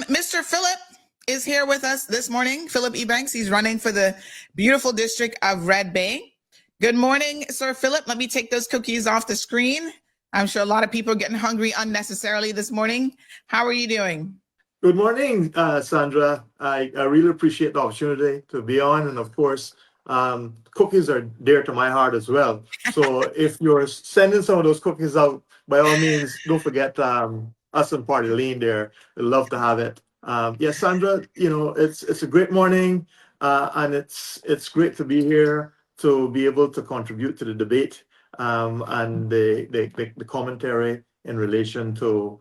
Mr. Phillip is here with us this morning. Phillip Ebanks, he's running for the beautiful district of Red Bay. Good morning, Sir Phillip. Let me take those cookies off the screen. I'm sure a lot of people are getting hungry unnecessarily this morning. How are you doing? Good morning, Sandra. I really appreciate the opportunity to be on. And of course, cookies are dear to my heart as well. So if you're sending some of those cookies out, by all means, don't forget us and Party Lean there. We'd love to have it. Yes, Sandra, it's a great morning, and it's great to be here to be able to contribute to the debate and the commentary in relation to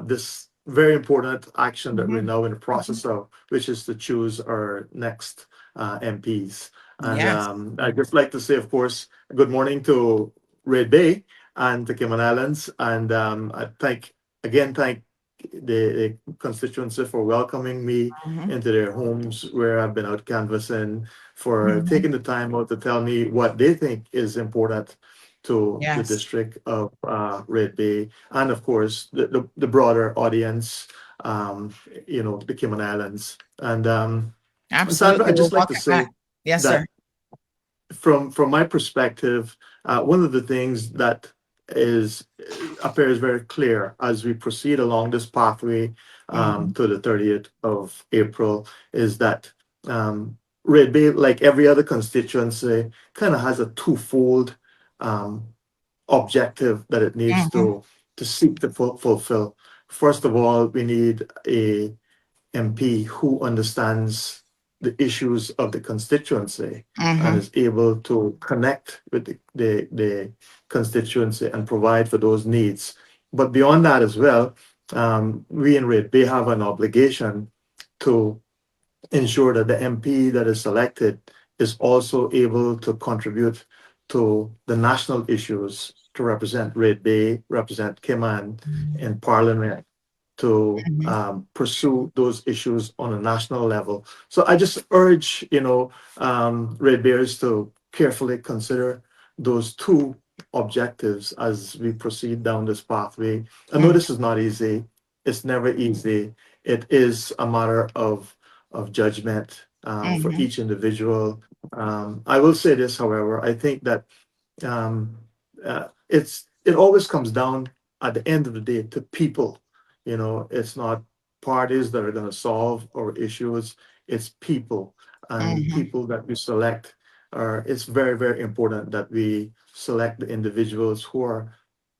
this very important action that we're now in the process of, which is to choose our next MPs. And Yes. I'd just like to say, of course, good morning to Red Bay and to Cayman Islands. And I thank the constituency for welcoming me into their homes where I've been out canvassing, for taking the time out to tell me what they think is important to the Yes. district of Red Bay, and of course the broader audience, the Cayman Islands. And Sandra, Absolutely. I'd We'll just like to welcome say back. Yes, that sir. from my perspective, one of the things that appears very clear as we proceed along this pathway to the 30th of April is that Red Bay, like every other constituency, kind of has a twofold objective that it needs to seek to fulfill. First of all, we need a MP who understands the issues of the constituency and is able to connect with the constituency and provide for those needs. But beyond that as well, we in Red Bay have an obligation to ensure that the MP that is selected is also able to contribute to the national issues, to represent Red Bay, represent Cayman in Parliament, to pursue those issues on a national level. So I just urge, Red Bears to carefully consider those two objectives as we proceed down this pathway. I know this is not easy. It's never easy. It is a matter of judgment for each individual. I will say this, however, I think that it always comes down at the end of the day to people. It's not parties that are going to solve our issues. It's people, and people that we select it's very, very important that we select the individuals who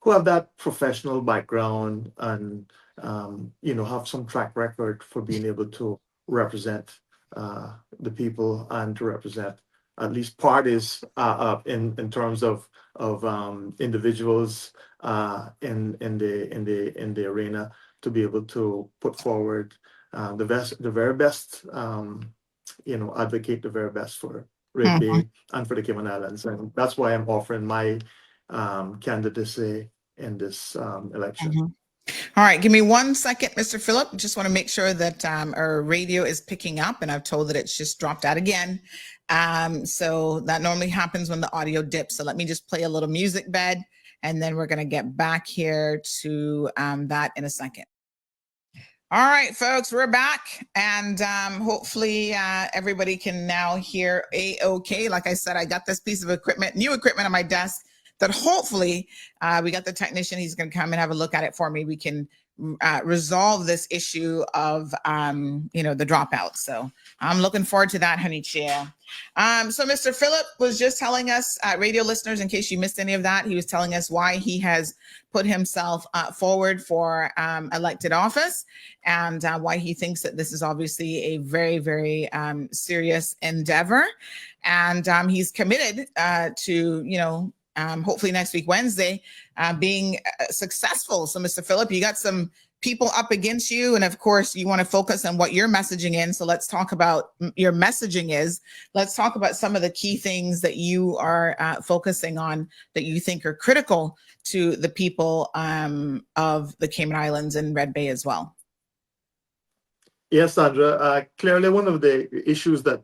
have that professional background and have some track record for being able to represent the people and to represent at least parties in terms of individuals in the arena, to be able to put forward the very best, advocate the very best for Red Bay and for the Cayman Islands. And that's why I'm offering my candidacy in this election. All right, give me 1 second, Mr. Phillip. Just want to make sure that our radio is picking up, and I've told that it's just dropped out again. So that normally happens when the audio dips. So let me just play a little music bed, and then we're going to get back here to that in a second. All right, folks, we're back, and hopefully everybody can now hear A-OK. Like I said, I got this piece of equipment, new equipment on my desk that hopefully we got the technician. He's going to come and have a look at it for me. We can resolve this issue of, the dropout. So I'm looking forward to that, honey chair. So Mr. Phillip was just telling us, radio listeners, in case you missed any of that, he was telling us why he has put himself forward for elected office, and why he thinks that this is obviously a very, very serious endeavor. And he's committed to, hopefully next week, Wednesday, being successful. So Mr. Phillip, you got some people up against you. And of course, you want to focus on what you're messaging in. So let's talk about your messaging is. Let's talk about some of the key things that you are focusing on that you think are critical to the people of the Cayman Islands and Red Bay as well. Yes, Sandra. Clearly, one of the issues that,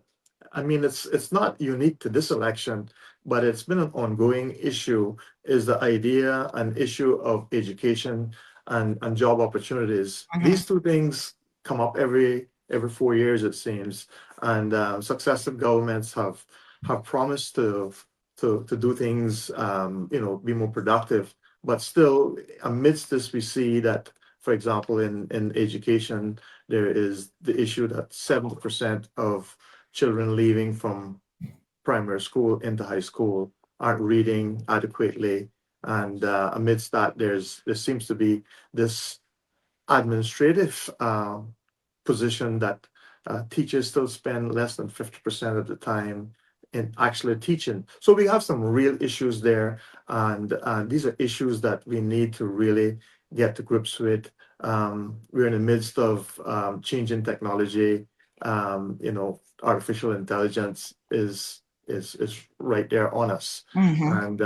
it's not unique to this election, but it's been an ongoing issue, is the issue of education and job opportunities. These two things come up every 4 years, it seems, and successive governments have promised to do things, be more productive. But still, amidst this, we see that, for example, in education, there is the issue that 70% of children leaving from primary school into high school aren't reading adequately. And amidst that, there seems to be this administrative position that teachers still spend less than 50% of the time in actually teaching. So we have some real issues there, and these are issues that we need to really get to grips with. We're in the midst of changing technology. Artificial intelligence is right there on us, and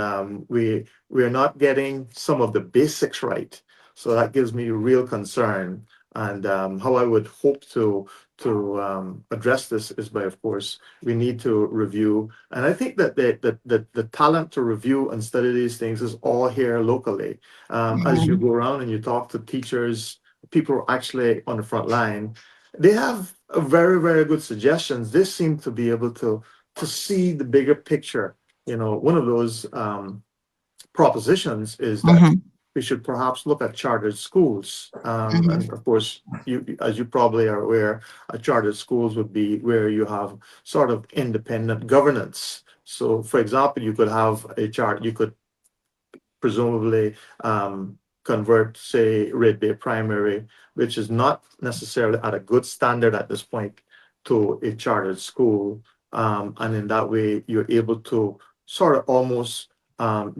we're not getting some of the basics right. So that gives me real concern. And how I would hope to address this is by, of course, we need to review. And I think that the talent to review and study these things is all here locally. As you go around and you talk to teachers, people actually on the front line, they have a very, very good suggestions. They seem to be able to see the bigger picture. One of those propositions is that we should perhaps look at chartered schools. And of course, as you probably are aware, chartered schools would be where you have sort of independent governance. So, for example, you could have you could presumably convert, say, Red Bay Primary, which is not necessarily at a good standard at this point, to a chartered school. And in that way, you're able to sort of almost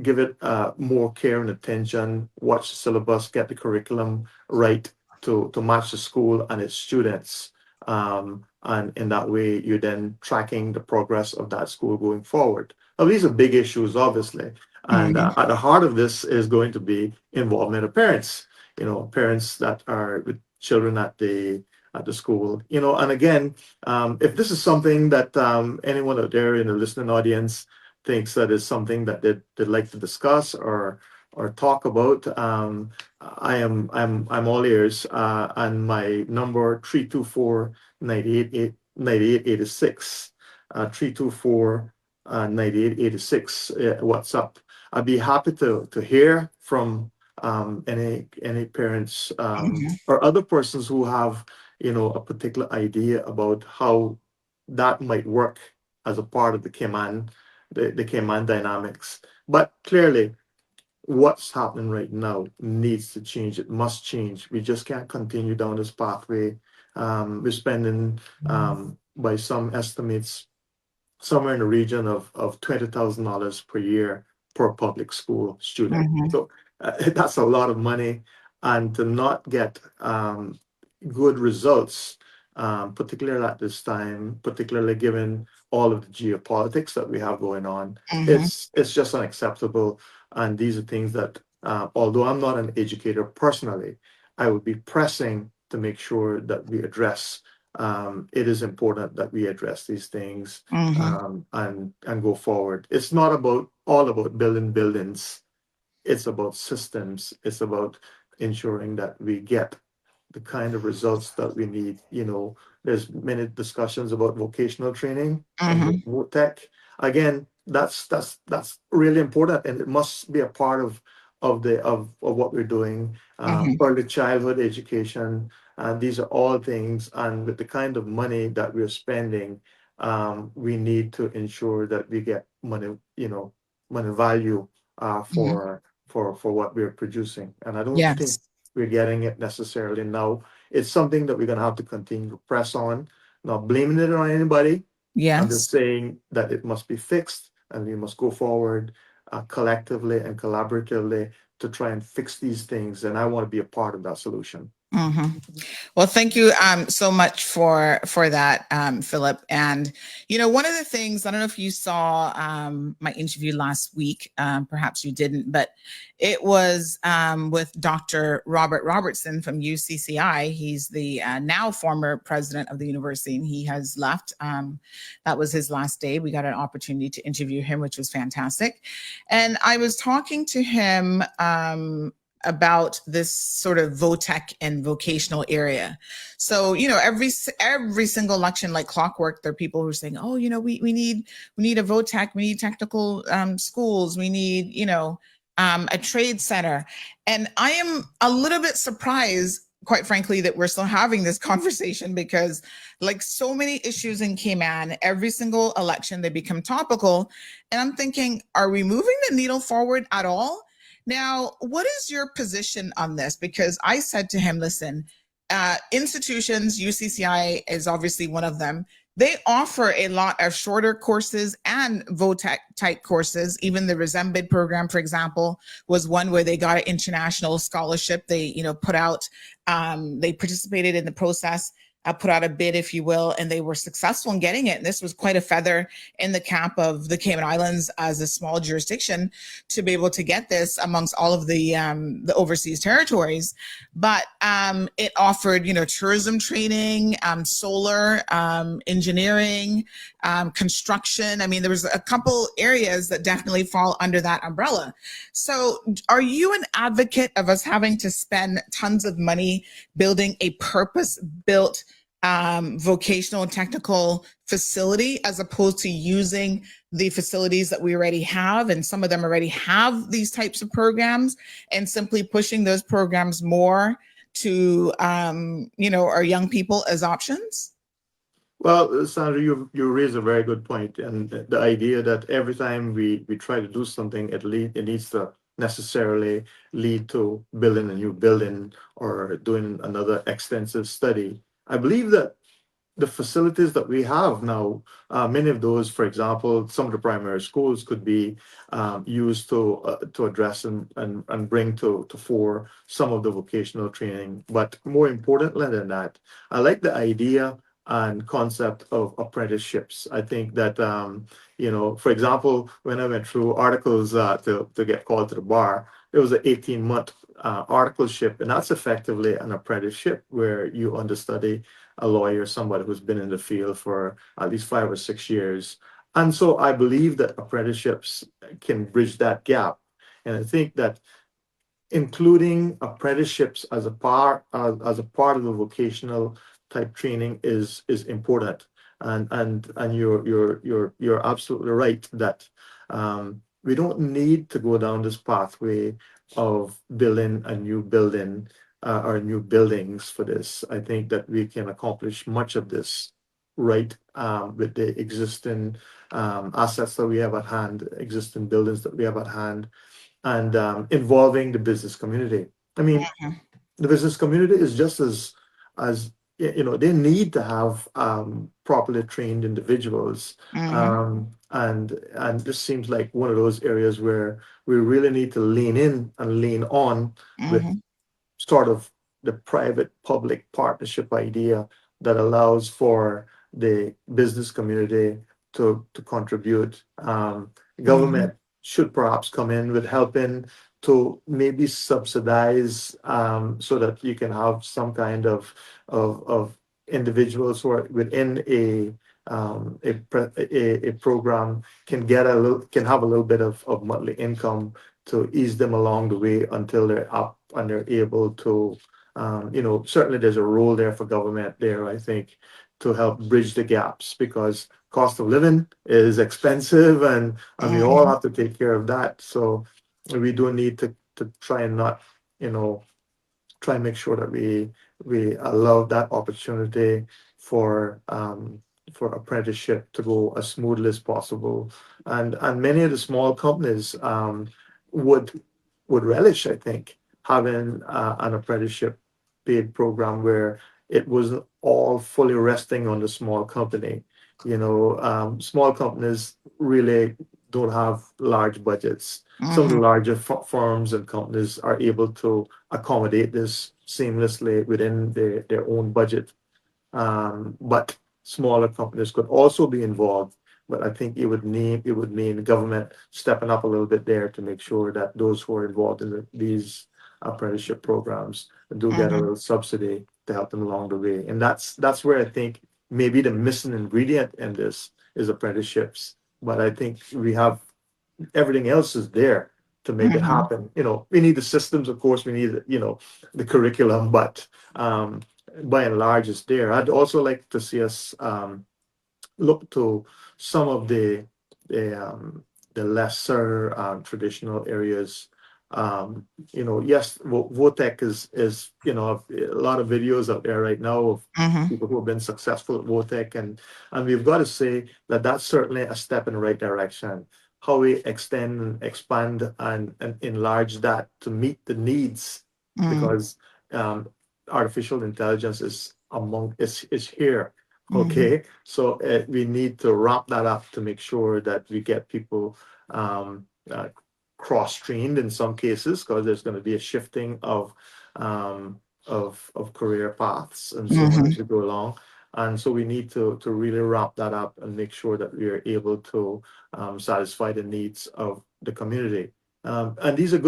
give it more care and attention, watch the syllabus, get the curriculum right to match the school and its students. And in that way, you're then tracking the progress of that school going forward. Now, these are big issues, obviously. And at the heart of this is going to be involvement of parents, parents that are with children at the school, and again, if this is something that anyone out there in the listening audience thinks that is something that they'd like to discuss or talk about, I'm all ears. And my number 324-9886, 324-9886, WhatsApp. I'd be happy to hear from any parents or other persons who have a particular idea about how that might work as a part of the Cayman dynamics. But clearly, what's happening right now needs to change. It must change. We just can't continue down this pathway. We're spending, by some estimates, somewhere in the region of $20,000 per year per public school student. So that's a lot of money, and to not get good results, particularly at this time, particularly given all of the geopolitics that we have going on, it's just unacceptable. And these are things that, although I'm not an educator personally, I would be pressing to make sure that we address. It is important that we address these things and go forward. It's not all about building buildings. It's about systems. It's about ensuring that we get the kind of results that we need. There's many discussions about vocational training and remote tech. Again, that's really important, and it must be a part of what we're doing. Early childhood education. These are all things, and with the kind of money that we're spending, we need to ensure that we get money value for what we're producing. And I don't think we're getting it necessarily now. It's something that we're going to have to continue to press on, not blaming it on anybody. I'm just saying that it must be fixed, and we must go forward collectively and collaboratively to try and fix these things. And I want to be a part of that solution. Well, thank you so much for that, Phillip. And one of the things, I don't know if you saw my interview last week, perhaps you didn't, but it was with Dr. Robert Robertson from UCCI. He's the now former president of the university, and he has left. That was his last day. We got an opportunity to interview him, which was fantastic. And I was talking to him about this sort of VOTEC and vocational area. So, every single election, like clockwork, there are people who are saying, oh, we need a VOTEC, we need technical schools, we need, a trade center. And I am a little bit surprised, quite frankly, that we're still having this conversation, because like so many issues in Cayman, every single election, they become topical. And I'm thinking, are we moving the needle forward at all? Now, what is your position on this? Because I said to him, listen, institutions, UCCI is obviously one of them. They offer a lot of shorter courses and VOTEC type courses. Even the Resembid program, for example, was one where they got an international scholarship. They, put out, they participated in the process, put out a bid, if you will, and they were successful in getting it. And this was quite a feather in the cap of the Cayman Islands as a small jurisdiction to be able to get this amongst all of the overseas territories. But it offered, tourism training, solar, engineering, construction. I mean, there was a couple areas that definitely fall under that umbrella. So are you an advocate of us having to spend tons of money building a purpose-built vocational and technical facility, as opposed to using the facilities that we already have, and some of them already have these types of programs, and simply pushing those programs more to our young people as options? Well, Sandra, you raise a very good point, and the idea that every time we try to do something, it needs to necessarily lead to building a new building or doing another extensive study. I believe that the facilities that we have now, many of those, for example, some of the primary schools could be used to address and bring to fore some of the vocational training. But more importantly than that, I like the idea and concept of apprenticeships. I think that, for example, when I went through articles to get called to the bar, it was an 18-month articleship, and that's effectively an apprenticeship where you understudy a lawyer, somebody who's been in the field for at least 5 or 6 years. And so I believe that apprenticeships can bridge that gap. And I think that including apprenticeships as a part of the vocational type training is important. And you're absolutely right that we don't need to go down this pathway of building a new building or new buildings for this. I think that we can accomplish much of this right with the existing assets that we have at hand, existing buildings that we have at hand, and involving the business community. I mean, the business community is just as they need to have properly trained individuals, and this seems like one of those areas where we really need to lean in and lean on with sort of the private public partnership idea that allows for the business community to contribute. Government should perhaps come in with helping to maybe subsidize so that you can have some kind of individuals who are within a program can have a little bit of monthly income to ease them along the way until they're up and they're able to certainly there's a role there for government there, I think, to help bridge the gaps, because cost of living is expensive, and we all have to take care of that. So we do need to try and not, try and make sure that we allow that opportunity for apprenticeship to go as smoothly as possible. And many of the small companies would relish, I think, having an apprenticeship paid program where it wasn't all fully resting on the small company. Small companies really don't have large budgets. Some of the larger firms and companies are able to accommodate this seamlessly within their own budget. But smaller companies could also be involved. But I think it would mean government stepping up a little bit there to make sure that those who are involved in these apprenticeship programs do get a little subsidy to help them along the way. And that's where I think maybe the missing ingredient in this is apprenticeships. But I think we have everything else is there to make it Mm-hmm. happen. We need the systems, of course, we need, the curriculum, but by and large, it's there. I'd also like to see us look to some of the, the lesser traditional areas. Yes, VOTEC is a lot of videos out there right now of Mm-hmm. people who have been successful at VOTEC, and we've got to say that that's certainly a step in the right direction. How we extend and expand and enlarge that to meet the needs, because um, artificial intelligence is here. Mm-hmm. Okay, so we need to wrap that up to make sure that we get people cross-trained in some cases, because there's going to be a shifting of career paths and so on Mm-hmm. as we go along. And so we need to really wrap that up and make sure that we are able to satisfy the needs of the community. And these are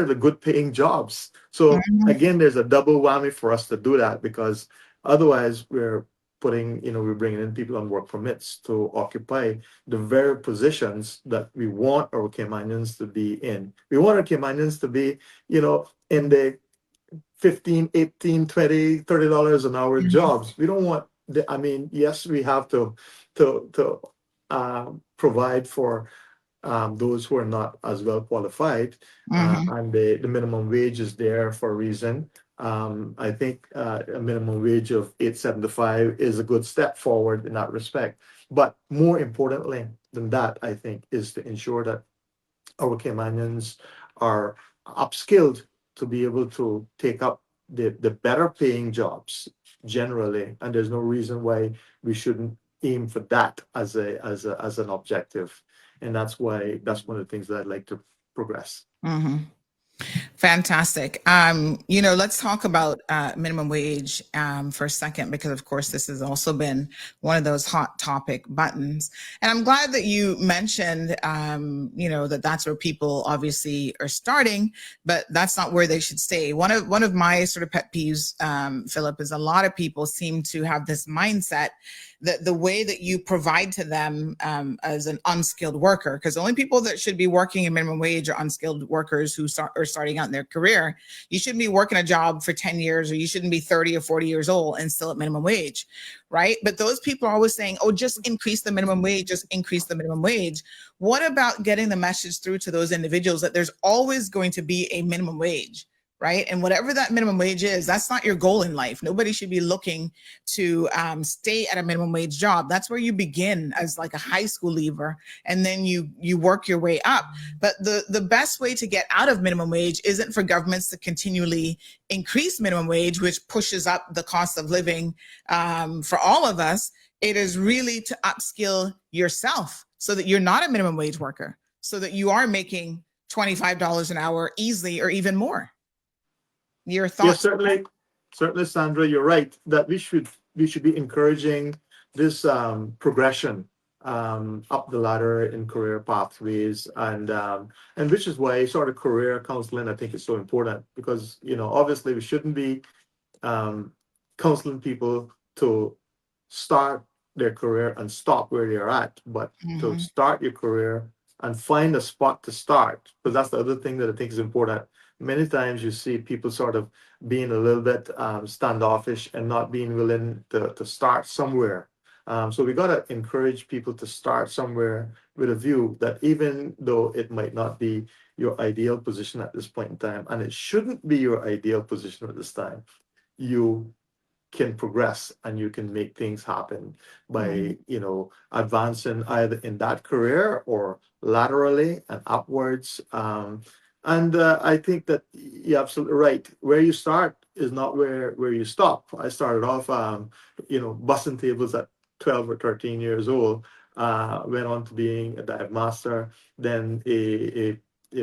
the good paying jobs. So Mm-hmm. again, there's a double whammy for us to do that, because otherwise we're bringing in people on work permits to occupy the very positions that we want our Caymanians to be in. We want our Caymanians to be, in the 15, 18, 20, $30 an hour jobs. We don't want yes, we have to provide for those who are not as well qualified, Mm-hmm. and the minimum wage is there for a reason. I think a minimum wage of 8.75 is a good step forward in that respect. But more importantly than that, I think, is to ensure that our Caymanians are upskilled to be able to take up the better paying jobs generally, and there's no reason why we shouldn't aim for that as an objective, and that's one of the things that I'd like to progress. Mm-hmm. Fantastic. Let's talk about minimum wage for a second, because of course this has also been one of those hot topic buttons. And I'm glad that you mentioned, that that's where people obviously are starting, but that's not where they should stay. One of my sort of pet peeves, Philip, is a lot of people seem to have this mindset that the way that you provide to them as an unskilled worker, because the only people that should be working in minimum wage are unskilled workers who are starting out in their career. You shouldn't be working a job for 10 years, or you shouldn't be 30 or 40 years old and still at minimum wage, right? But those people are always saying, oh, just increase the minimum wage, just increase the minimum wage. What about getting the message through to those individuals that there's always going to be a minimum wage? Right. And whatever that minimum wage is, that's not your goal in life. Nobody should be looking to stay at a minimum wage job. That's where you begin as like a high school leaver, and then you work your way up. But the best way to get out of minimum wage isn't for governments to continually increase minimum wage, which pushes up the cost of living for all of us. It is really to upskill yourself so that you're not a minimum wage worker, so that you are making $25 an hour easily, or even more. Your Yes, thoughts? certainly, Sandra, you're right that we should be encouraging this progression up the ladder in career pathways, and which is why sort of career counseling, I think, is so important, because obviously we shouldn't be um, counseling people to start their career and stop where they're at, but to Mm-hmm. start your career and find a spot to start. Because that's the other thing that I think is important. Many times you see people sort of being a little bit standoffish and not being willing to start somewhere. So we got to encourage people to start somewhere with a view that even though it might not be your ideal position at this point in time, and it shouldn't be your ideal position at this time, you can progress and you can make things happen by advancing either in that career or laterally and upwards. And I think that you're absolutely right. Where you start is not where you stop. I started off bussing tables at 12 or 13 years old. Went on to being a dive master, then a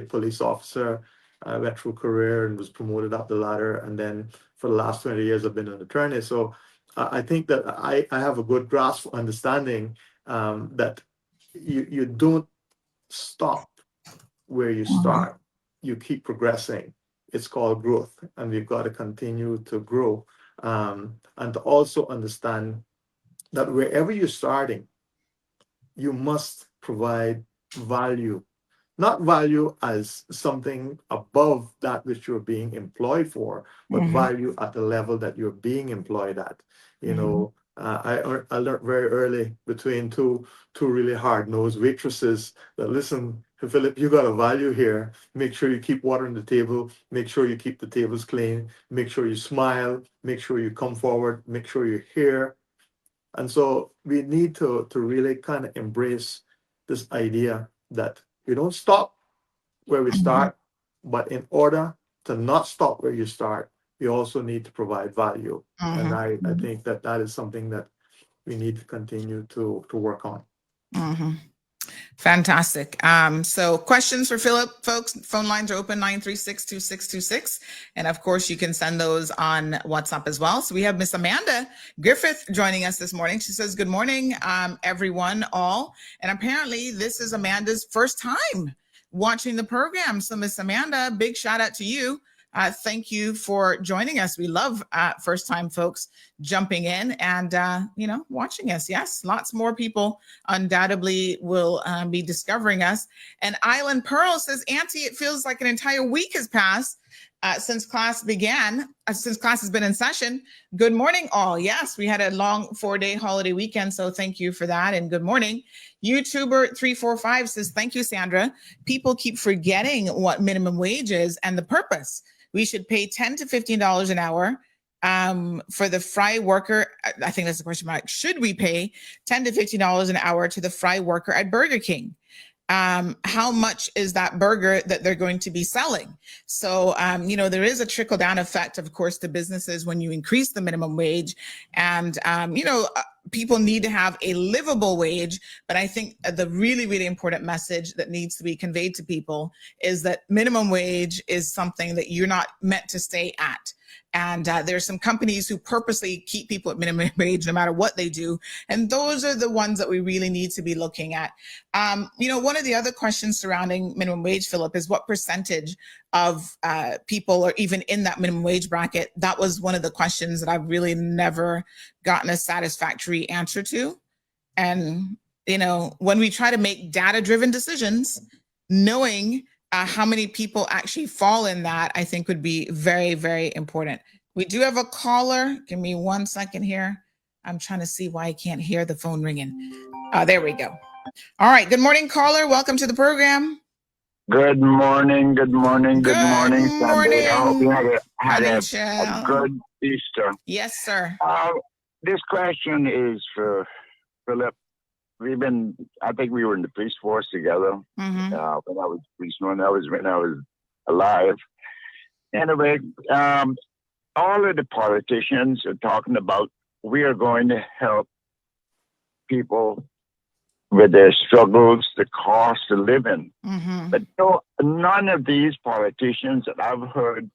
police officer. I went through career and was promoted up the ladder, and then for the last 20 years I've been an attorney. So I think that I have a good grasp of understanding that you don't stop where you start. You keep progressing. It's called growth, and we've got to continue to grow, and to also understand that wherever you're starting, you must provide value, not value as something above that which you're being employed for, but Mm-hmm. value at the level that you're being employed at. You Mm-hmm. know, I learned very early between two really hard-nosed waitresses that, listen, Philip, you got a value here. Make sure you keep water on the table. Make sure you keep the tables clean. Make sure you smile. Make sure you come forward. Make sure you're here. And so we need to really kind of embrace this idea that we don't stop where we Mm-hmm. start, but in order to not stop where you start, we also need to provide value. And I think that that is something that we need to continue to work on. Mm-hmm. Fantastic. So questions for Phillip, folks, phone lines are open 936-2626. And of course, you can send those on WhatsApp as well. So we have Miss Amanda Griffith joining us this morning. She says, good morning, everyone, all. And apparently this is Amanda's first time watching the program. So Miss Amanda, big shout out to you. Thank you for joining us. We love first time folks jumping in and, watching us. Yes, lots more people undoubtedly will be discovering us. And Island Pearl says, Auntie, it feels like an entire week has passed since class began, since class has been in session. Good morning, all. Yes, we had a long 4-day holiday weekend, so thank you for that. And good morning. YouTuber 345 says, thank you, Sandra. People keep forgetting what minimum wage is and the purpose. We should pay $10 to $15 an hour for the fry worker. I think that's the question mark. Should we pay $10 to $15 an hour to the fry worker at Burger King? How much is that burger that they're going to be selling? So, there is a trickle down effect, of course, to businesses when you increase the minimum wage. And, people need to have a livable wage. But I think the really, really important message that needs to be conveyed to people is that minimum wage is something that you're not meant to stay at. And there's some companies who purposely keep people at minimum wage no matter what they do. And those are the ones that we really need to be looking at. One of the other questions surrounding minimum wage, Phillip, is what percentage of people are even in that minimum wage bracket? That was one of the questions that I've really never gotten a satisfactory answer to. And, when we try to make data-driven decisions, knowing how many people actually fall in that, I think would be very, very important. We do have a caller. Give me 1 second here. I'm trying to see why I can't hear the phone ringing. There we go. All right. Good morning, caller. Welcome to the program. Good morning. Good morning. Good morning. Sunday. I hope you had a good Easter. Yes, sir. This question is for Phillip. I think we were in the police force together when I was policeman. That was when I was alive. Anyway, all of the politicians are talking about we are going to help people with their struggles, the cost of living. But none of these politicians that I've heard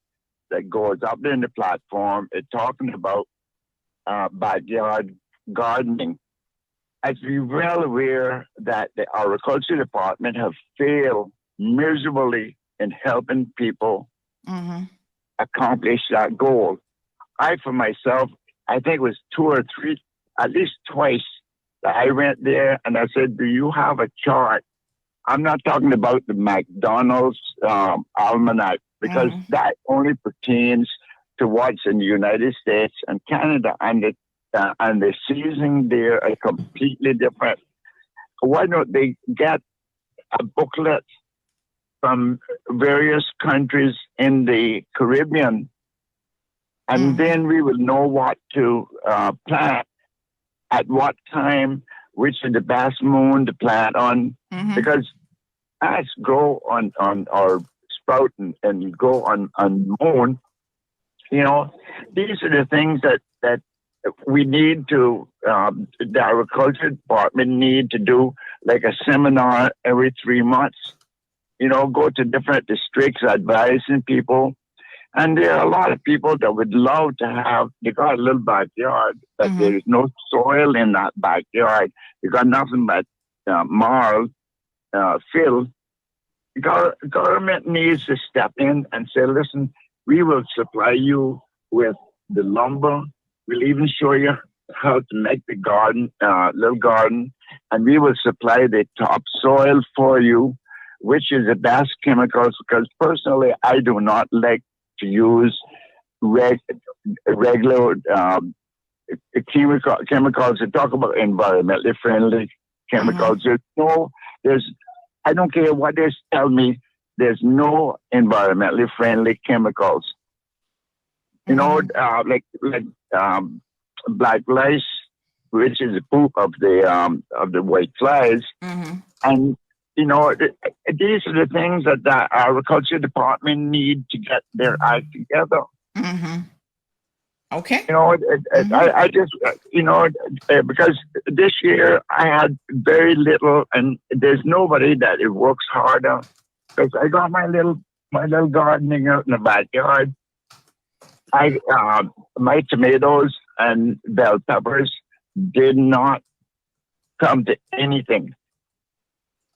that goes up in the platform are talking about backyard gardening. As we're well aware that the agriculture department have failed miserably in helping people accomplish that goal. I, for myself, I think it was 2 or 3, at least twice, that I went there and I said, do you have a chart? I'm not talking about the McDonald's almanac, because that only pertains to what's in the United States and Canada, and the seasoning there are completely different. Why don't they get a booklet from various countries in the Caribbean, and then we will know what to plant at what time, which is the best moon to plant on, because plants grow on or sprout and grow on moon. These are the things that we need to, the agriculture department need to do, like a seminar every 3 months, go to different districts advising people. And there are a lot of people that would love to have, they got a little backyard, but there is no soil in that backyard. They got nothing but marl, fill. Government needs to step in and say, listen, we will supply you with the lumber. We'll even show you how to make the garden, little garden, and we will supply the topsoil for you. which is the best chemicals, because personally, I do not like to use regular chemicals to talk about environmentally friendly chemicals. I don't care what they tell me, there's no environmentally friendly chemicals. You know, like black lice, which is the poop of the white flies, and you know, these are the things that the agriculture department need to get their act together. Okay. You know, I just, you know, because this year I had very little, and there's nobody that it works harder. Because I got my little gardening out in the backyard. My tomatoes and bell peppers did not come to anything.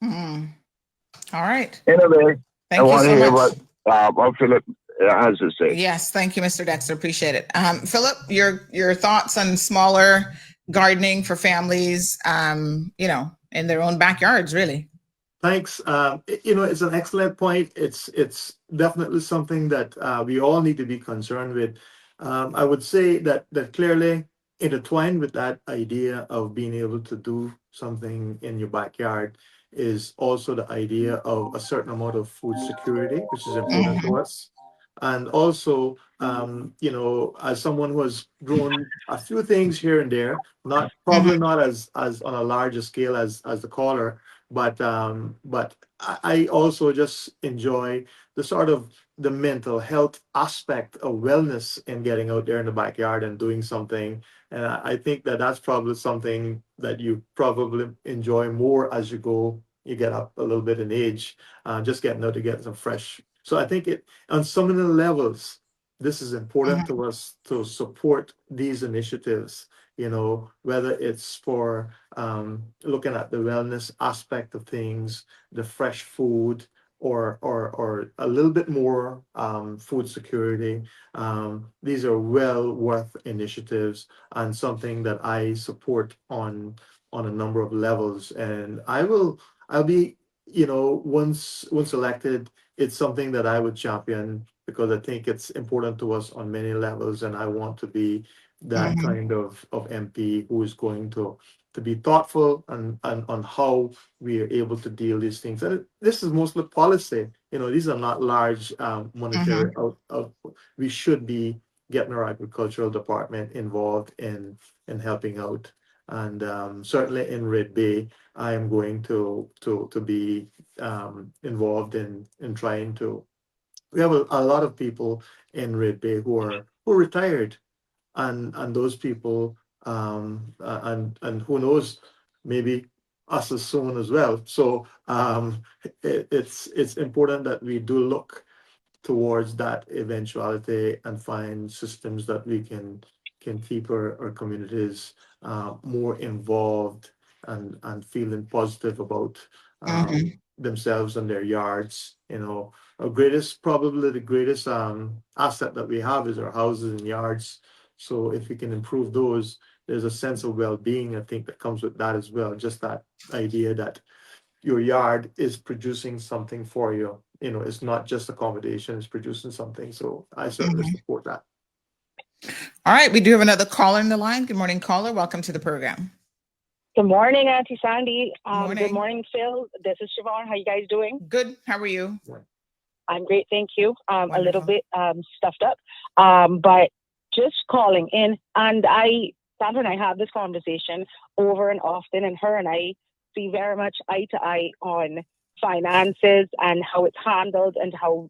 All right. Anyway, Thank you so much. What Phillip has to say. Yes, thank you, Mr. Dexter. Appreciate it. Phillip, your thoughts on smaller gardening for families, you know, in their own backyards, really. Thanks. You know, it's an excellent point. It's definitely something that we all need to be concerned with. I would say that clearly intertwined with that idea of being able to do something in your backyard is also the idea of a certain amount of food security, which is important to us. And also, you know, as someone who has grown a few things here and there, probably not as on a larger scale as the caller, but I also just enjoy the mental health aspect of wellness in getting out there in the backyard and doing something. And I think that that's probably something that you probably enjoy more as you get up a little bit in age, just getting out to get some fresh. So I think on so many levels, this is important to us to support these initiatives, you know, whether it's for looking at the wellness aspect of things, the fresh food, or a little bit more food security. These are well worth initiatives and something that I support on a number of levels. And I'll be, you know, once elected, it's something that I would champion because I think it's important to us on many levels, and I want to be that kind of MP who is going to be thoughtful and on how we are able to deal these things. And this is mostly policy. You know, these are not large monetary we should be getting our agricultural department involved in helping out. And certainly in Red Bay, I am going to be involved in trying to. We have a lot of people in Red Bay who are retired, and those people and who knows, maybe us as soon as well. So it's important that we do look towards that eventuality and find systems that we can keep our communities more involved and feeling positive about themselves and their yards. You know, probably the greatest asset that we have is our houses and yards. So if we can improve those, there's a sense of well-being, I think, that comes with that as well. Just that idea that your yard is producing something for you. You know, it's not just accommodation, it's producing something. So I certainly support that. All right, we do have another caller in the line. Good morning, caller. Welcome to the program. Good morning, Auntie Sandy. Morning. Good morning, Phil. This is Siobhan. How you guys doing? Good. How are you? I'm great, thank you. A Wonderful. little bit stuffed up, but just calling in. And Sandra and I have this conversation over and often, and her and I see very much eye to eye on finances and how it's handled and how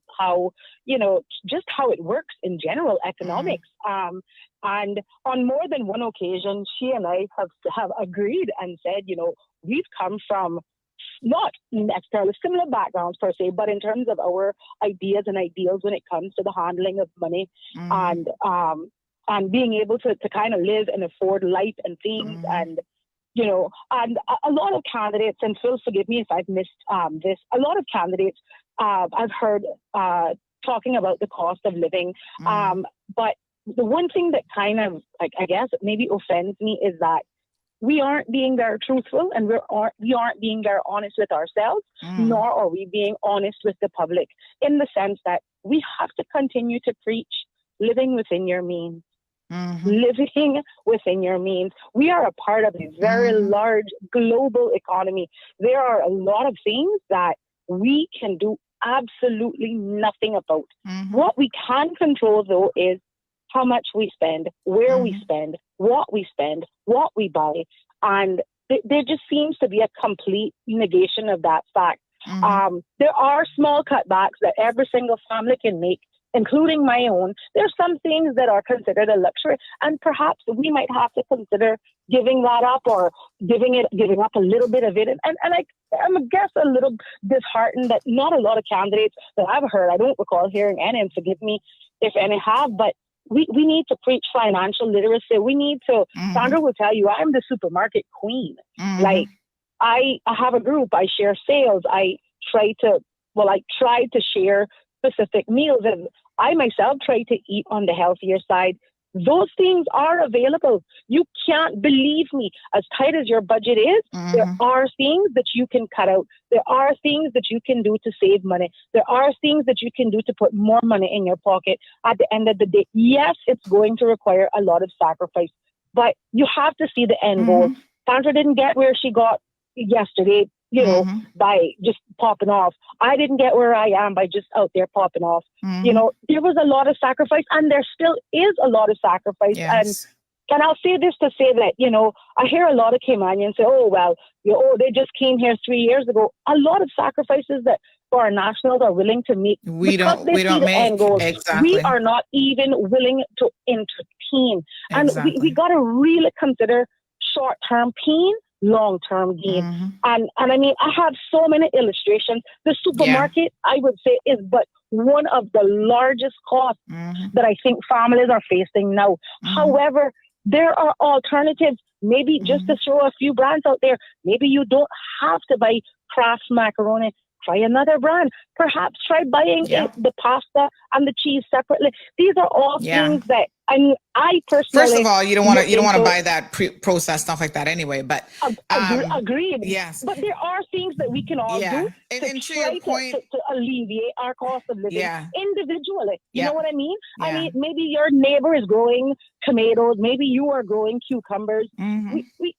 you know, just how it works in general, economics. And on more than one occasion, she and I have agreed and said, you know, we've come from not necessarily similar backgrounds per se, but in terms of our ideas and ideals when it comes to the handling of money and being able to kind of live and afford life and things. And you know, and a lot of candidates, and Phil, forgive me if I've missed this, a lot of candidates I've heard talking about the cost of living. But the one thing that kind of, like, I guess maybe offends me is that we aren't being very truthful, and we aren't being very honest with ourselves, nor are we being honest with the public, in the sense that we have to continue to preach living within your means. Living within your means. We are a part of a very large global economy. There are a lot of things that we can do absolutely nothing about. What we can control, though, is how much we spend, where we spend, what we buy. And there just seems to be a complete negation of that fact. There are small cutbacks that every single family can make, including my own. There's some things that are considered a luxury, and perhaps we might have to consider giving that up, or giving up a little bit of it. And I'm I guess a little disheartened that not a lot of candidates that I've heard, I don't recall hearing any, and forgive me if any have, but we need to preach financial literacy. We need to, Sandra will tell you, I'm the supermarket queen. Like, I have a group, I share sales, I try to share specific meals, and I myself try to eat on the healthier side. Those things are available. You can't believe me. As tight as your budget is, there are things that you can cut out. There are things that you can do to save money. There are things that you can do to put more money in your pocket. At the end of the day, yes, it's going to require a lot of sacrifice, but you have to see the end goal. Sandra didn't get where she got yesterday, by just popping off. I didn't get where I am by just out there popping off. There was a lot of sacrifice, and there still is a lot of sacrifice. Yes. And I'll say this to say that, I hear a lot of Caymanians say, they just came here 3 years ago. A lot of sacrifices that foreign nationals are willing to make. We don't make. Exactly. We are not even willing to entertain. Exactly. And we got to really consider short-term pain, long-term gain. And I mean, I have so many illustrations. The supermarket, I would say, is but one of the largest costs that I think families are facing now. However, there are alternatives. Maybe just to throw a few brands out there, maybe you don't have to buy Kraft macaroni. Try another brand. Perhaps try buying the pasta and the cheese separately. These are all things that I personally. First of all, you don't want to buy that processed stuff like that anyway. But agreed. Yes, but there are things that we can all do and to try to alleviate our cost of living individually. You know what I mean? I mean, maybe your neighbor is growing tomatoes. Maybe you are growing cucumbers. We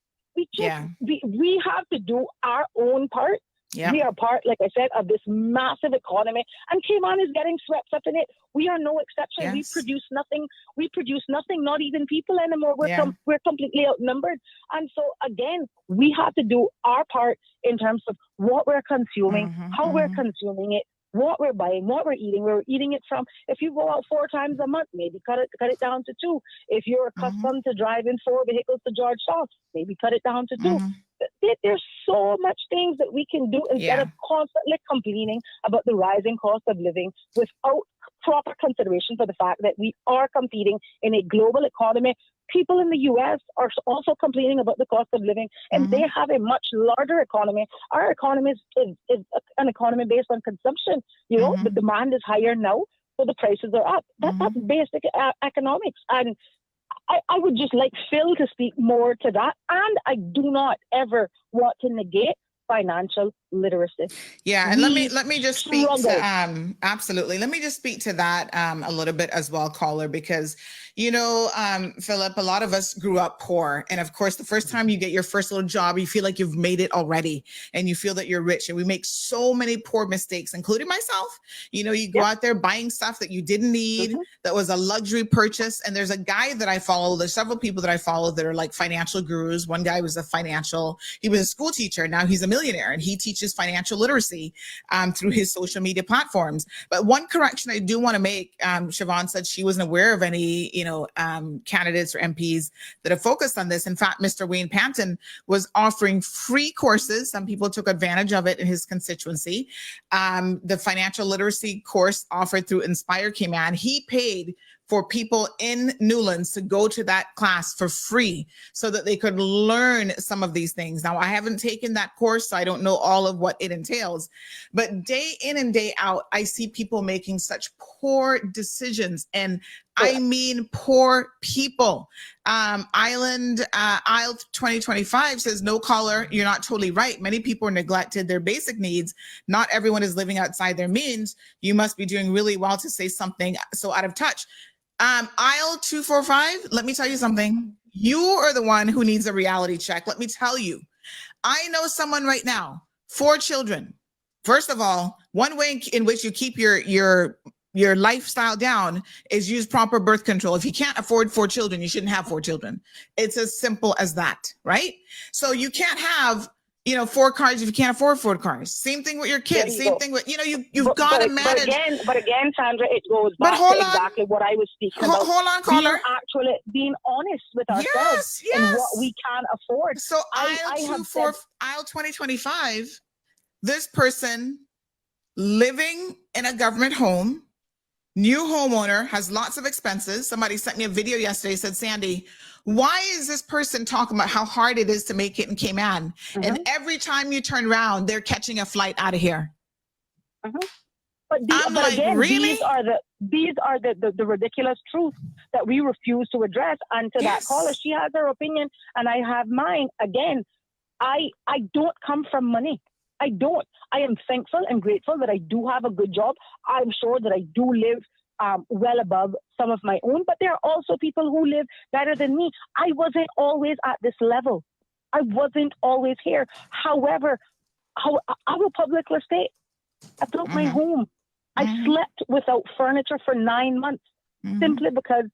have to do our own part. We are part, like I said, of this massive economy, and Cayman is getting swept up in it. We are no exception. We produce nothing. Not even people anymore. We're completely outnumbered. And so again, we have to do our part in terms of what we're consuming, how we're consuming it, what we're buying, what we're eating, where we're eating it from. If you go out 4 times a month, maybe cut it down to 2. If you're accustomed to driving 4 vehicles to George South, maybe cut it down to 2. There's so much things that we can do instead of constantly complaining about the rising cost of living without proper consideration for the fact that we are competing in a global economy. People in the U.S. are also complaining about the cost of living, and they have a much larger economy. Our economy is an economy based on consumption. The demand is higher now, so the prices are up. That's basic economics. And I would just like Phil to speak more to that. And I do not ever want to negate financial literacy. And let me just speak to absolutely. Let me just speak to that a little bit as well, caller, because Philip, a lot of us grew up poor, and of course, the first time you get your first little job, you feel like you've made it already, and you feel that you're rich. And we make so many poor mistakes, including myself. You go out there buying stuff that you didn't need, that was a luxury purchase. And there's a guy that I follow. There's several people that I follow that are like financial gurus. One guy was he was a school teacher. Now he's a millionaire, and he teaches financial literacy through his social media platforms. But one correction I do want to make, Siobhan said she wasn't aware of any, candidates or MPs that have focused on this. In fact, Mr. Wayne Panton was offering free courses. Some people took advantage of it in his constituency. The financial literacy course offered through Inspire Cayman, he paid for people in Newlands to go to that class for free so that they could learn some of these things. Now, I haven't taken that course, so I don't know all of what it entails, but day in and day out, I see people making such poor decisions and I mean, poor people. Isle 2025 says no caller. You're not totally right. Many people are neglected their basic needs. Not everyone is living outside their means. You must be doing really well to say something so out of touch. Aisle 245, let me tell you something. You are the one who needs a reality check. Let me tell you. I know someone right now, 4 children. First of all, one way in which you keep your lifestyle down is use proper birth control. If you can't afford 4 children, you shouldn't have 4 children. It's as simple as that, right? So you can't have, 4 cars if you can't afford 4 cars. Same thing with your kids. Same thing with, you've got to manage. But again, Sandra, it goes back to exactly what I was speaking about. Hold on, caller. Being honest with ourselves and what we can afford. So aisle 2025, this person living in a government home, new homeowner, has lots of expenses. Somebody sent me a video yesterday, said, Sandy, why is this person talking about how hard it is to make it in Cayman? Mm-hmm. And every time you turn around, they're catching a flight out of here. Mm-hmm. But again, really? These are the ridiculous truths that we refuse to address. And to that caller, she has her opinion and I have mine. Again, I don't come from money. I don't. I am thankful and grateful that I do have a good job. I'm sure that I do live well above some of my own, but there are also people who live better than me. I wasn't always at this level. I wasn't always here. However, I'm a public estate. I built my home. I slept without furniture for 9 months simply because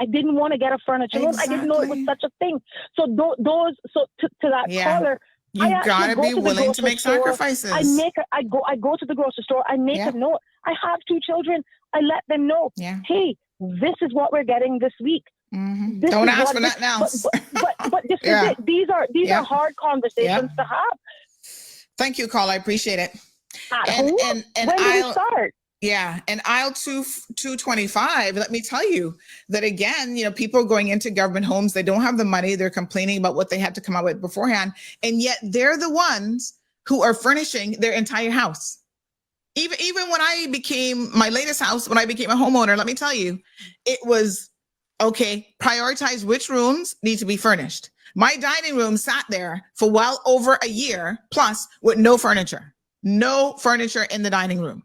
I didn't want to get a furniture loan. I didn't know it was such a thing. So to that caller, you gotta be willing to make sacrifices. I go to the grocery store. I make a note. I have 2 children. I let them know. Hey, this is what we're getting this week. Mm-hmm. Don't ask for nothing else. But this is it. These are hard conversations to have. Thank you, caller. I appreciate it. And when do we start? Yeah, and aisle 225, let me tell you that again, people are going into government homes, they don't have the money, they're complaining about what they had to come up with beforehand, and yet they're the ones who are furnishing their entire house. Even when I became my latest house, when I became a homeowner, let me tell you, it was, okay, prioritize which rooms need to be furnished. My dining room sat there for well over a year plus with no furniture in the dining room.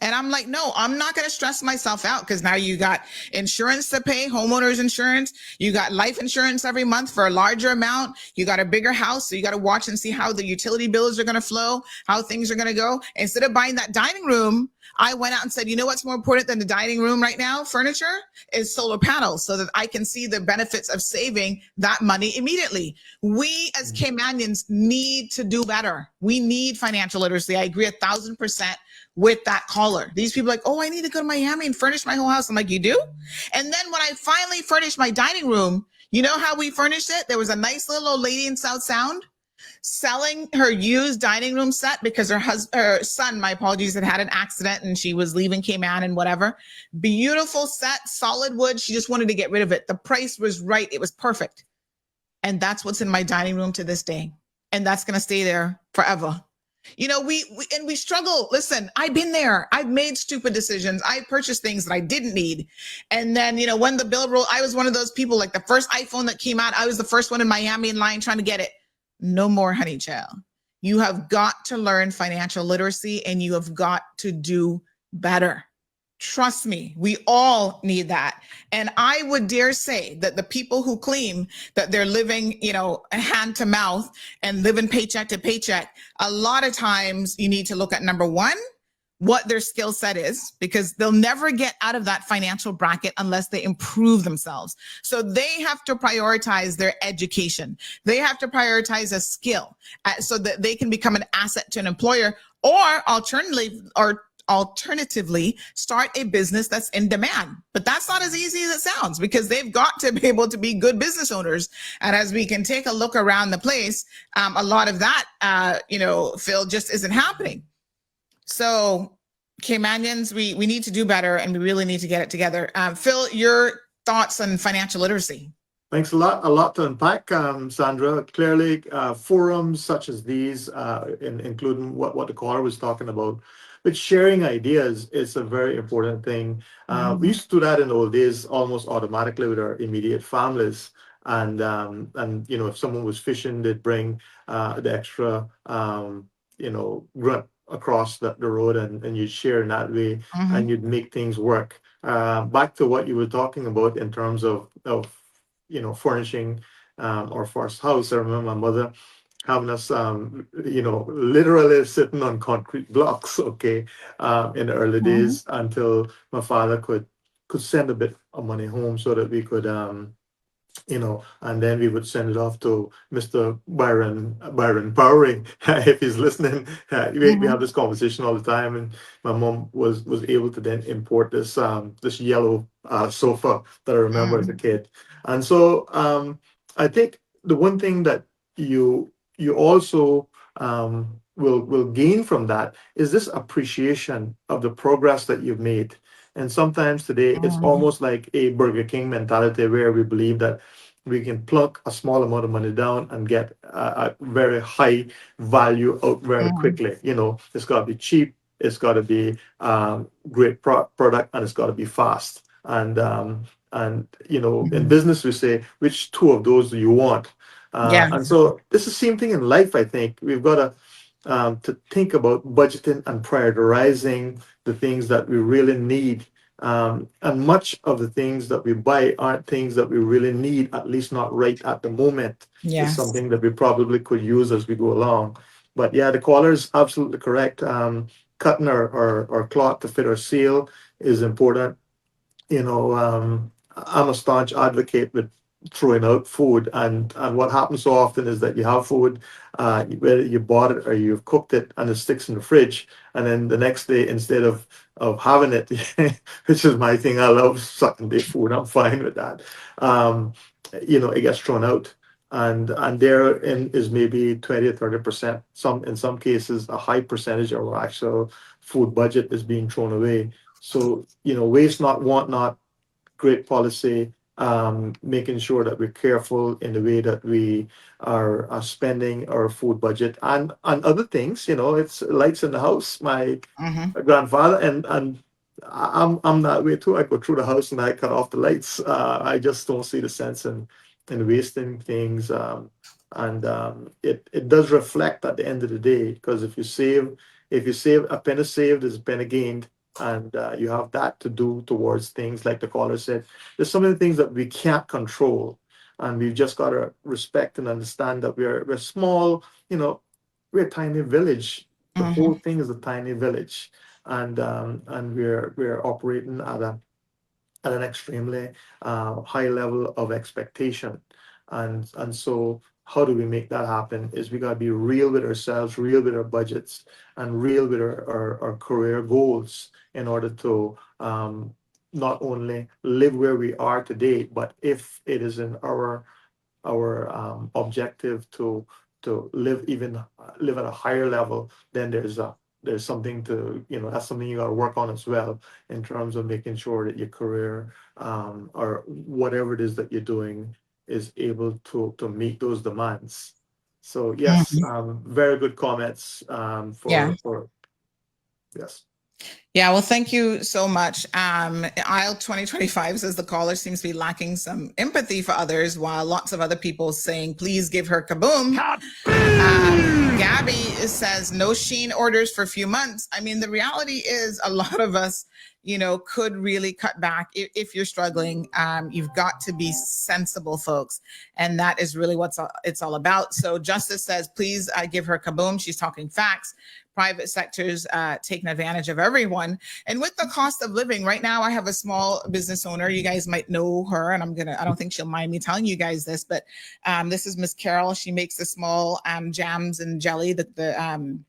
And I'm like, no, I'm not going to stress myself out because now you got insurance to pay, homeowners insurance. You got life insurance every month for a larger amount. You got a bigger house. So you got to watch and see how the utility bills are going to flow, how things are going to go. Instead of buying that dining room, I went out and said, you know what's more important than the dining room right now? Furniture is solar panels so that I can see the benefits of saving that money immediately. We as Caymanians need to do better. We need financial literacy. I agree 1,000% with that caller. These people are like, oh, I need to go to Miami and furnish my whole house. I'm like, you do? And then when I finally furnished my dining room, you know how we furnished it? There was a nice little old lady in South Sound selling her used dining room set because her son, my apologies, had an accident and she was leaving Cayman and whatever. Beautiful set, solid wood. She just wanted to get rid of it. The price was right. It was perfect. And that's what's in my dining room to this day. And that's going to stay there forever. We struggle. Listen, I've been there. I've made stupid decisions. I purchased things that I didn't need. And then, when the bill rolled, I was one of those people, like the first iPhone that came out, I was the first one in Miami in line trying to get it. No more, honey child. You have got to learn financial literacy and you have got to do better. Trust me, we all need that. And I would dare say that the people who claim that they're living, hand to mouth and living paycheck to paycheck, a lot of times you need to look at number one, what their skill set is, because they'll never get out of that financial bracket unless they improve themselves. So they have to prioritize their education. They have to prioritize a skill so that they can become an asset to an employer, or alternatively start a business that's in demand. But that's not as easy as it sounds because they've got to be able to be good business owners. And as we can take a look around the place, a lot of that, Phil, just isn't happening. So Caymanians, we need to do better and we really need to get it together. Phil, your thoughts on financial literacy? Thanks a lot to unpack, Sandra. Clearly, forums such as these, including what the caller was talking about, with sharing ideas is a very important thing. We used to do that in the old days almost automatically with our immediate families. And if someone was fishing, they'd bring the extra grunt across the road, and you'd share in that way, and you'd make things work. Back to what you were talking about in terms of furnishing our first house. I remember my mother having us, literally sitting on concrete blocks, okay, in the early days until my father could send a bit of money home so that we could, and then we would send it off to Mr. Byron Powering, if he's listening. We have this conversation all the time, and my mom was able to then import this yellow sofa that I remember as a kid. And so I think the one thing that you also will gain from that is this appreciation of the progress that you've made. And sometimes today it's almost like a Burger King mentality where we believe that we can plunk a small amount of money down and get a very high value out very quickly. It's got to be cheap, it's got to be great product, and it's got to be fast. In business we say, which two of those do you want? And so it's the same thing in life. I think we've got to think about budgeting and prioritizing the things that we really need. And much of the things that we buy aren't things that we really need, at least not right at the moment. It's something that we probably could use as we go along. But yeah, the caller is absolutely correct. Cutting our cloth to fit our seal is important. I'm a staunch advocate with throwing out food, and what happens so often is that you have food, whether you bought it or you've cooked it, and it sticks in the fridge, and then the next day, instead of having it, which is my thing, I love Sunday food, I'm fine with that. It gets thrown out, and therein is maybe 20 or 30%. In some cases, a high percentage of our actual food budget is being thrown away. So, waste not, want not, great policy, making sure that we're careful in the way that we are spending our food budget and other things. It's lights in the house. My grandfather and I'm that way too. I go through the house and I cut off the lights. I just don't see the sense in wasting things. It does reflect at the end of the day, because if you save a penny saved is a penny gained, and you have that to do towards things like the caller said. There's so many things that we can't control, and we've just got to respect and understand that we're small. We're a tiny village. The whole thing is a tiny village, and we're operating at an extremely high level of expectation, and so how do we make that happen is we got to be real with ourselves, real with our budgets, and real with our career goals in order to not only live where we are today, but if it is in our objective to live at a higher level, then there's something to, that's something you got to work on as well, in terms of making sure that your career or whatever it is that you're doing is able to meet those demands. So yes, very good comments for yes. Yeah, well, thank you so much. Aisle 2025 says the caller seems to be lacking some empathy for others, while lots of other people saying, please give her kaboom. Gabby says, no Sheen orders for a few months. I mean, the reality is a lot of us, could really cut back if you're struggling. You've got to be sensible, folks. And that is really what it's all about. So Justice says, please give her kaboom. She's talking facts. Private sector's taking advantage of everyone. And with the cost of living right now, I have a small business owner. You guys might know her, and I don't think she'll mind me telling you guys this, but this is Miss Carol. She makes the small jams and jelly, the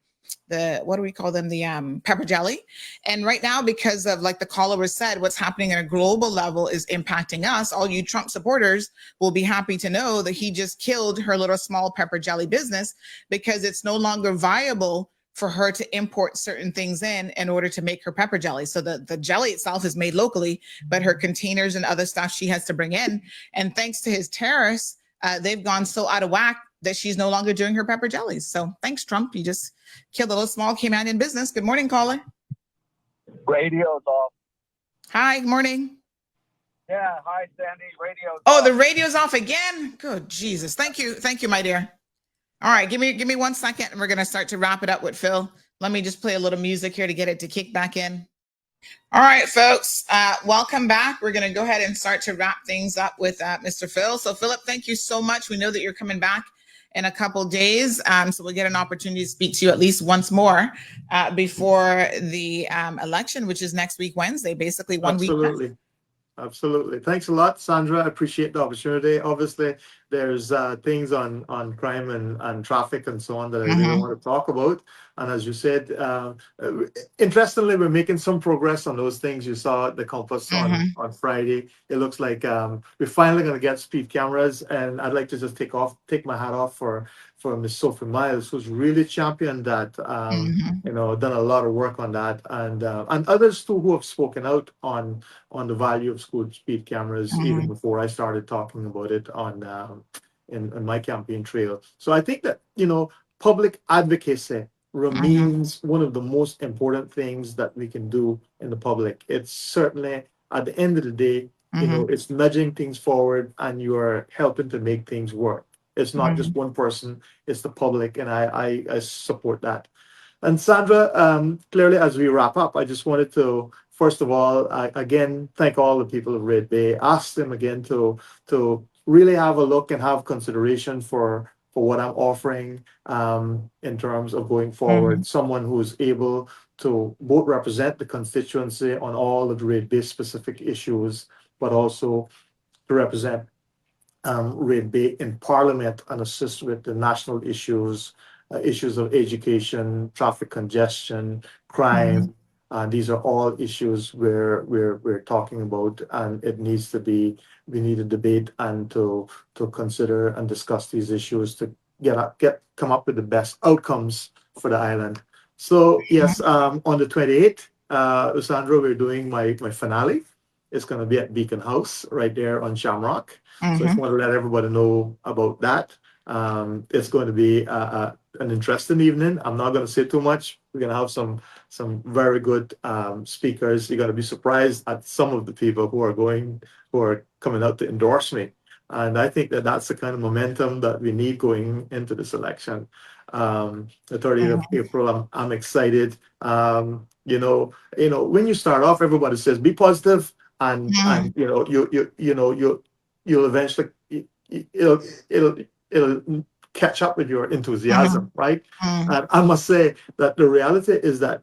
what do we call them? The pepper jelly. And right now, because of, like the caller was said, what's happening at a global level is impacting us. All you Trump supporters will be happy to know that he just killed her little small pepper jelly business, because it's no longer viable for her to import certain things in order to make her pepper jelly. So the jelly itself is made locally, but her containers and other stuff she has to bring in. And thanks to his tariffs, they've gone so out of whack that she's no longer doing her pepper jellies. So thanks, Trump. You just killed a little small Canadian business. Good morning, caller. Radio's off. Hi, good morning. Yeah, hi, Sandy. Radio's Oh, off. the radio's off again? Good Jesus. Thank you, my dear. All right, give me 1 second and we're gonna start to wrap it up with Phil. Let me just play a little music here to get it to kick back in. All right, folks, welcome back. We're gonna go ahead and start to wrap things up with Mr. Phil. So Phillip, thank you so much. We know that you're coming back in a couple days. So we'll get an opportunity to speak to you at least once more before the election, which is next week, Wednesday, basically 1 week. Absolutely. Thanks a lot, Sandra. I appreciate the opportunity. Obviously, there's things on crime and traffic and so on that I really want to talk about. And as you said, interestingly, we're making some progress on those things. You saw the compass on Friday. It looks like we're finally going to get speed cameras. And I'd like to just take my hat off for Ms. Sophie Miles, who's really championed that, done a lot of work on that. And others too who have spoken out on the value of school speed cameras even before I started talking about it on in my campaign trail. So I think that public advocacy remains one of the most important things that we can do in the public. It's certainly at the end of the day, it's nudging things forward and you are helping to make things work. It's not just one person, it's the public, and I support that. And Sandra, clearly as we wrap up, I just wanted to, first of all, again, thank all the people of Red Bay, ask them again to really have a look and have consideration for what I'm offering in terms of going forward. Someone who's able to both represent the constituency on all of the Red Bay specific issues, but also to represent Red Bay in Parliament and assist with the national issues, issues of education, traffic congestion, crime. These are all issues where we're talking about, and it needs to be. We need a debate and to consider and discuss these issues to come up with the best outcomes for the island. So yes, on the 28th, Sandra, we're doing my finale. It's going to be at Beacon House right there on Shamrock. So I just want to let everybody know about that. It's going to be an interesting evening. I'm not going to say too much. We're going to have some very good speakers. You're going to be surprised at some of the people who are coming out to endorse me. And I think that that's the kind of momentum that we need going into this election. The 30th of April, I'm excited. When you start off, everybody says be positive, and you'll eventually it'll catch up with your enthusiasm, right? And I must say that the reality is that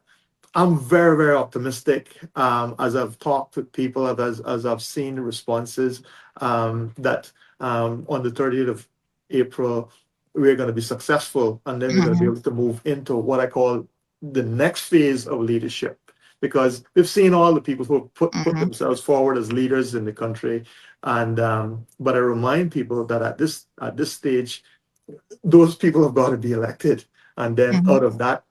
I'm very, very optimistic as I've talked to people, as I've seen the responses, that on the 30th of April, we're going to be successful, and then we're going to be able to move into what I call the next phase of leadership. Because we've seen all the people who have put themselves forward as leaders in the country, and but I remind people that at this stage, those people have got to be elected, and then out of that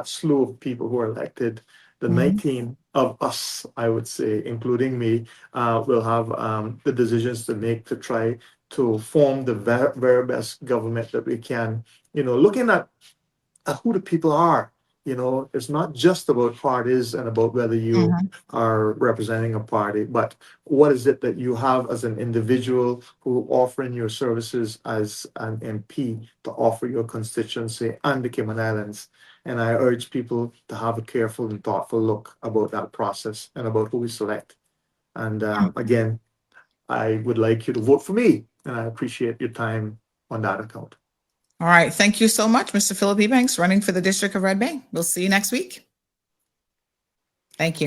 slew of people who are elected, the 19 of us, I would say, including me, will have the decisions to make to try to form the very best government that we can. Looking at who the people are. It's not just about parties and about whether you are representing a party, but what is it that you have as an individual who offering your services as an MP to offer your constituency and the Cayman Islands. And I urge people to have a careful and thoughtful look about that process and about who we select. And again, I would like you to vote for me, and I appreciate your time on that account. All right. Thank you so much, Mr. Phillip Ebanks, running for the District of Red Bay. We'll see you next week. Thank you.